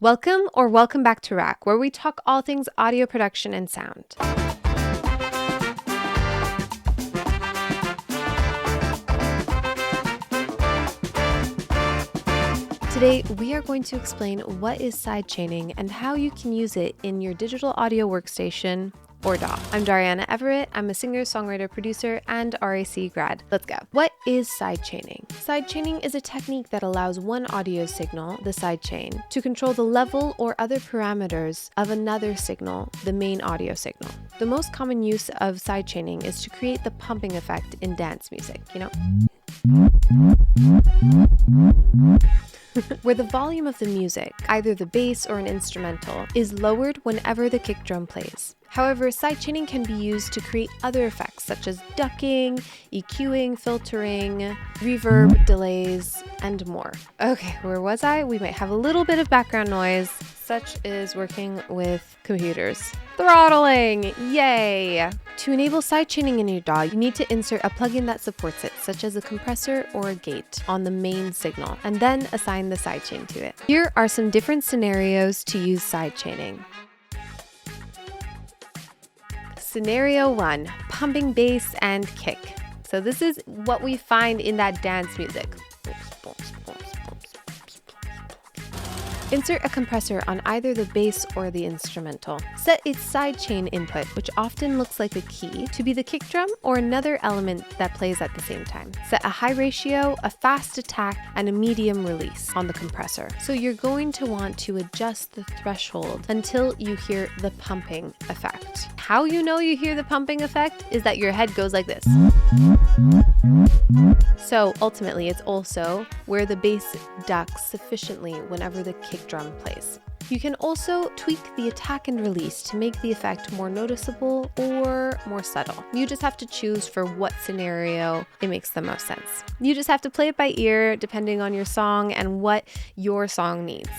Welcome back to Rack, where we talk all things audio production and sound. Today, we are going to explain what is sidechaining and how you can use it in your digital audio workstation, or DAW. I'm Dariana Everett. I'm a singer, songwriter, producer, and RAC grad. Let's go. What is sidechaining? Sidechaining is a technique that allows one audio signal, the sidechain, to control the level or other parameters of another signal, the main audio signal. The most common use of sidechaining is to create the pumping effect in dance music, where the volume of the music, either the bass or an instrumental, is lowered whenever the kick drum plays. However, sidechaining can be used to create other effects such as ducking, EQing, filtering, reverb, delays, and more. Okay, where was I? We might have a little bit of background noise, such as working with computers. Throttling! Yay! To enable sidechaining in your DAW, you need to insert a plugin that supports it, such as a compressor or a gate, on the main signal, and then assign the sidechain to it. Here are some different scenarios to use sidechaining. Scenario 1, pumping bass and kick. So this is what we find in that dance music. Insert a compressor on either the bass or the instrumental. Set its sidechain input, which often looks like a key, to be the kick drum or another element that plays at the same time. Set a high ratio, a fast attack, and a medium release on the compressor. So you're going to want to adjust the threshold until you hear the pumping effect. How you know you hear the pumping effect is that your head goes like this. So ultimately, it's also where the bass ducks sufficiently whenever the kick drum plays. You can also tweak the attack and release to make the effect more noticeable or more subtle. You just have to choose for what scenario it makes the most sense. You just have to play it by ear depending on your song and what your song needs.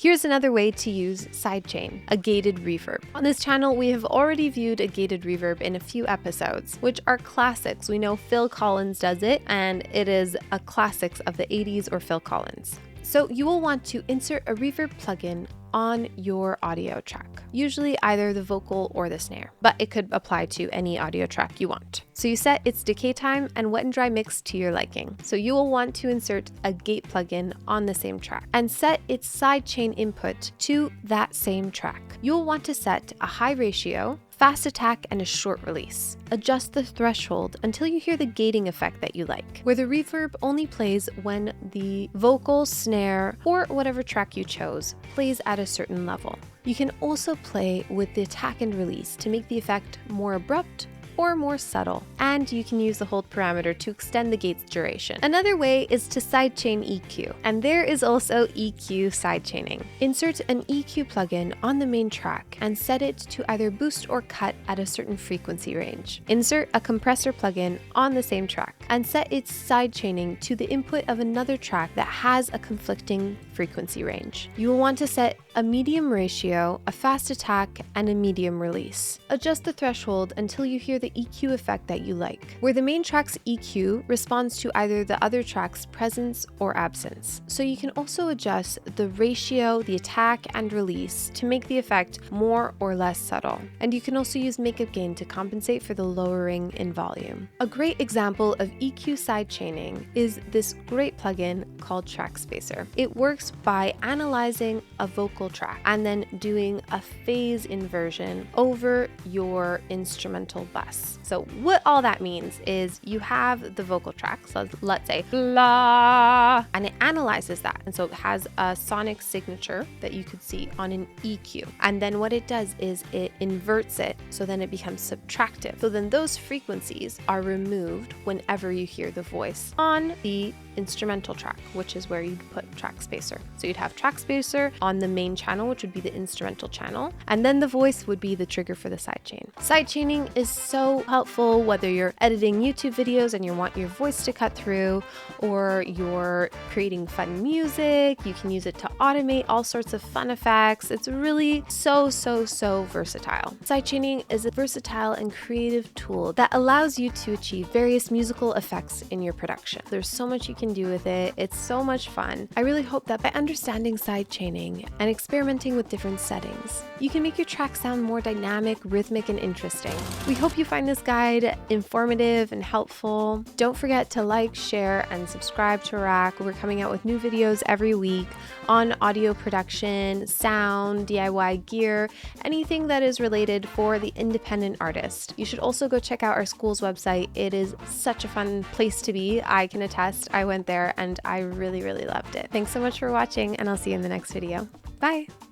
Here's another way to use sidechain, a gated reverb. On this channel, we have already viewed a gated reverb in a few episodes, which are classics. We know Phil Collins does it, and it is a classics of the 80s or Phil Collins. So you will want to insert a reverb plugin on your audio track, usually either the vocal or the snare, but it could apply to any audio track you want. So you set its decay time and wet and dry mix to your liking. So you will want to insert a gate plugin on the same track and set its sidechain input to that same track. You'll want to set a high ratio, fast attack, and a short release. Adjust the threshold until you hear the gating effect that you like, where the reverb only plays when the vocal, snare, or whatever track you chose plays at a certain level. You can also play with the attack and release to make the effect more abrupt or more subtle, and you can use the hold parameter to extend the gate's duration. Another way is to sidechain EQ, and there is also EQ sidechaining. Insert an EQ plugin on the main track and set it to either boost or cut at a certain frequency range. Insert a compressor plugin on the same track and set its sidechaining to the input of another track that has a conflicting frequency range. You will want to set a medium ratio, a fast attack, and a medium release. Adjust the threshold until you hear the EQ effect that you like, where the main track's EQ responds to either the other track's presence or absence. So you can also adjust the ratio, the attack, and release to make the effect more or less subtle. And you can also use makeup gain to compensate for the lowering in volume. A great example of EQ sidechaining is this great plugin called Track Spacer. It works by analyzing a vocal track and then doing a phase inversion over your instrumental bus. So what all that means is you have the vocal track, so let's say la, and it analyzes that, and so it has a sonic signature that you could see on an EQ, and then what it does is it inverts it, so then it becomes subtractive. So then those frequencies are removed whenever you hear the voice on the instrumental track, which is where you'd put Track Spacer. So you'd have Track Spacer on the main channel, which would be the instrumental channel, and then the voice would be the trigger for the sidechain. Sidechaining is so helpful whether you're editing YouTube videos and you want your voice to cut through, or you're creating fun music. You can use it to automate all sorts of fun effects. It's really so versatile. Sidechaining is a versatile and creative tool that allows you to achieve various musical effects in your production. There's so much you can do with it. It's so much fun. I really hope that by understanding sidechaining and experimenting with different settings, you can make your track sound more dynamic, rhythmic, and interesting. We hope you find this guide informative and helpful. Don't forget to like, share, and subscribe to Rack. We're coming out with new videos every week on audio production, sound, DIY gear, anything that is related for the independent artist. You should also go check out our school's website. It is such a fun place to be. I can attest. I went there and I really, really loved it. Thanks so much for watching, and I'll see you in the next video. Bye!